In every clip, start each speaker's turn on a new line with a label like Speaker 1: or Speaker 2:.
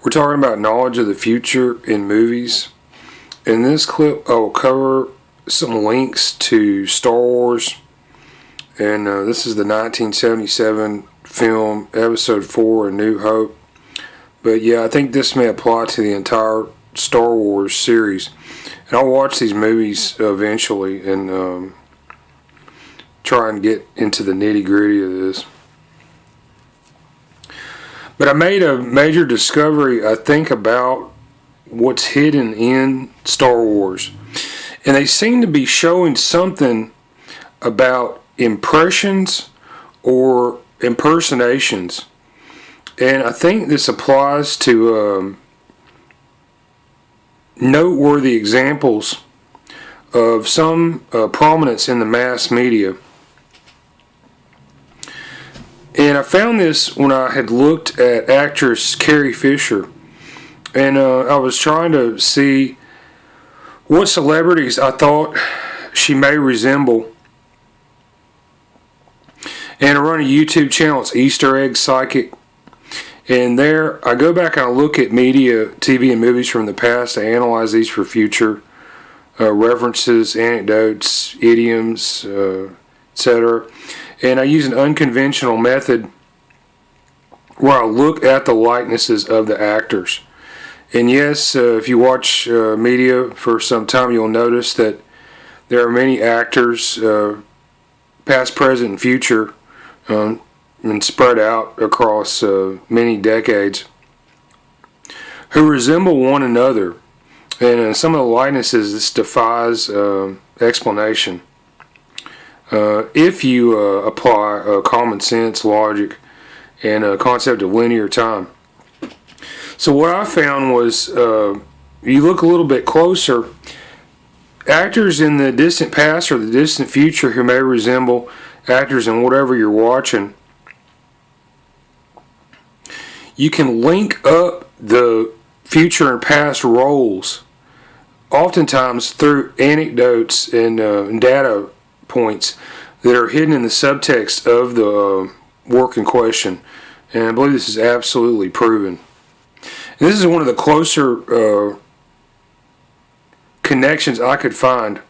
Speaker 1: We're talking about knowledge of the future in movies. In this clip, I will cover some links to Star Wars, and this is the 1977 film Episode 4, A New Hope. But yeah, I think this may apply to the entire Star Wars series. And I'll watch these movies eventually and try and get into the nitty-gritty of this. But I made a major discovery, I think, about what's hidden in Star Wars. And they seem to be showing something about impressions or impersonations. And I think this applies to noteworthy examples of some prominence in the mass media. And I found this when I had looked at actress Carrie Fisher. And I was trying to see what celebrities I thought she may resemble. And I run a YouTube channel, it's Easter Egg Psychic. And there I go back and I look at media, TV and movies from the past. I analyze these for future references, anecdotes, idioms, etc. And I use an unconventional method where I look at the likenesses of the actors. And yes, if you watch media for some time, you'll notice that there are many actors, past, present, and future, and spread out across many decades, who resemble one another. And some of the likenesses, this defies explanation. If you apply common sense, logic, and a concept of linear time. So what I found was, you look a little bit closer, actors in the distant past or the distant future who may resemble actors in whatever you're watching, you can link up the future and past roles, oftentimes through anecdotes and data points that are hidden in the subtext of the work in question. And I believe this is absolutely proven. And this is one of the closer connections I could find.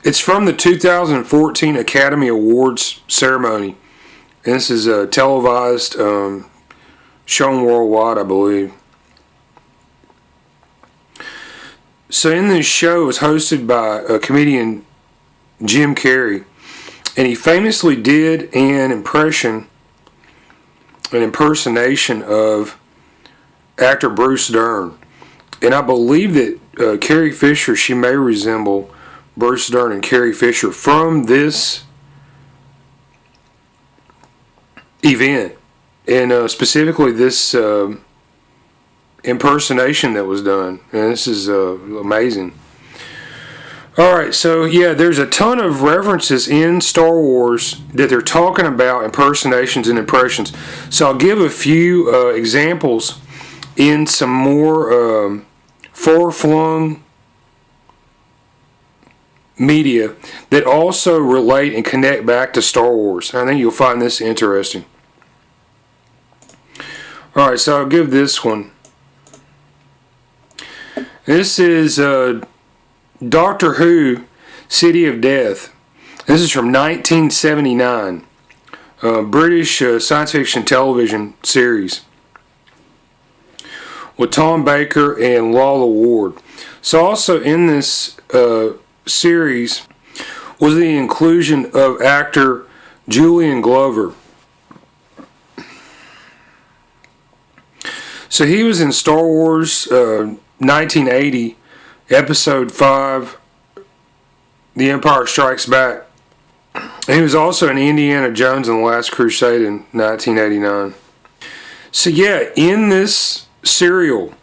Speaker 1: It's from the 2014 Academy Awards ceremony. And this is televised, shown worldwide, I believe. So in this show, it was hosted by a comedian, Jim Carrey, and he famously did an impersonation of actor Bruce Dern. And I believe that Carrie Fisher, she may resemble Bruce Dern and Carrie Fisher from this event, and specifically this impersonation that was done. And this is amazing. Alright, so yeah, there's a ton of references in Star Wars that they're talking about impersonations and impressions. So I'll give a few examples in some more far-flung media that also relate and connect back to Star Wars. I think you'll find this interesting. Alright, so I'll give this one. This is Doctor Who, City of Death. This is from 1979. British science fiction television series with Tom Baker and Lalla Ward. So also in this series was the inclusion of actor Julian Glover. So he was in Star Wars 1980, Episode 5, The Empire Strikes Back. And he was also in Indiana Jones and the Last Crusade in 1989. So yeah, in this serial,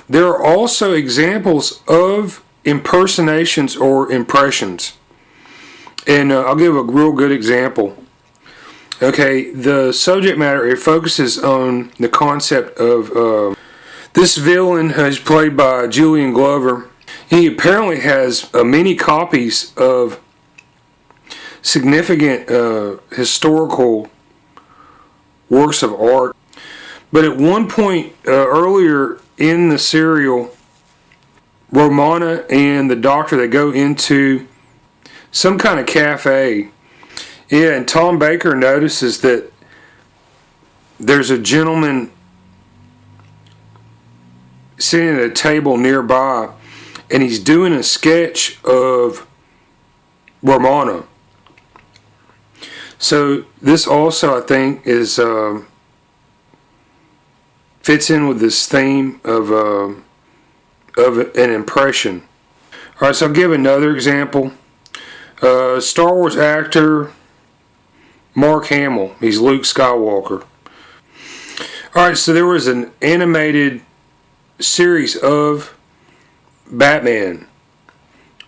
Speaker 1: there are also examples of impersonations or impressions. And I'll give a real good example. Okay, the subject matter, it focuses on the concept of this villain is played by Julian Glover. He apparently has many copies of significant historical works of art. But at one point earlier in the serial, Romana and the doctor, they go into some kind of cafe. Yeah, and Tom Baker notices that there's a gentleman sitting at a table nearby, and he's doing a sketch of Romana. So this also, I think, is fits in with this theme of an impression. All right, so I'll give another example. Star Wars actor Mark Hamill. He's Luke Skywalker. All right, so there was an animated series of Batman,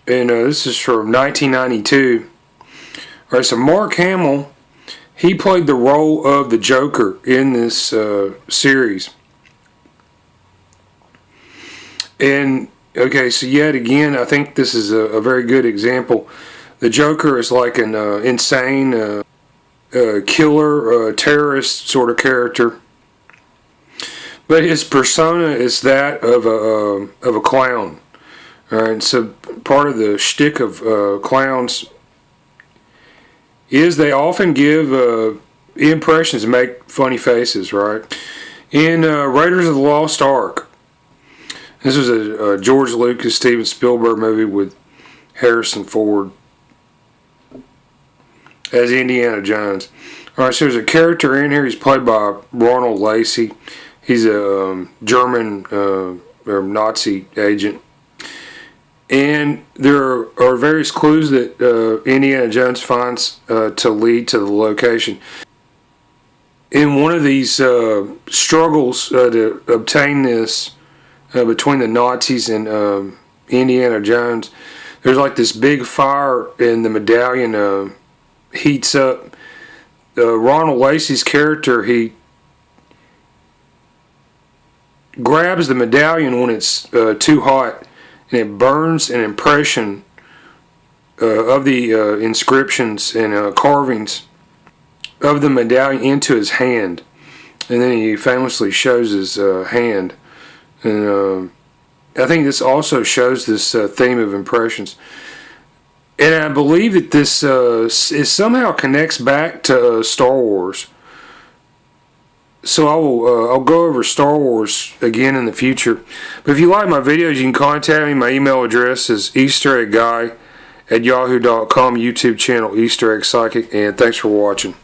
Speaker 1: and this is from 1992. All right, so Mark Hamill, he played the role of the Joker in this series. And okay, so yet again, I think this is a very good example. The Joker is like an insane killer, terrorist sort of character, but his persona is that of a clown. All right, so part of the shtick of clowns is they often give impressions and make funny faces, right? In Raiders of the Lost Ark, this was a George Lucas, Steven Spielberg movie with Harrison Ford as Indiana Jones. All right, so there's a character in here. He's played by Ronald Lacey. He's a German or Nazi agent. And there are various clues that Indiana Jones finds to lead to the location. In one of these struggles to obtain this between the Nazis and Indiana Jones, there's like this big fire and the medallion heats up. Ronald Lacey's character, he grabs the medallion when it's too hot, and it burns an impression of the inscriptions and carvings of the medallion into his hand, and then he famously shows his hand. And I think this also shows this theme of impressions. And I believe that this is somehow connects back to Star Wars. So I'll go over Star Wars again in the future. But if you like my videos, you can contact me. My email address is eastereggguy@yahoo.com. YouTube channel Easter Egg Psychic. And thanks for watching.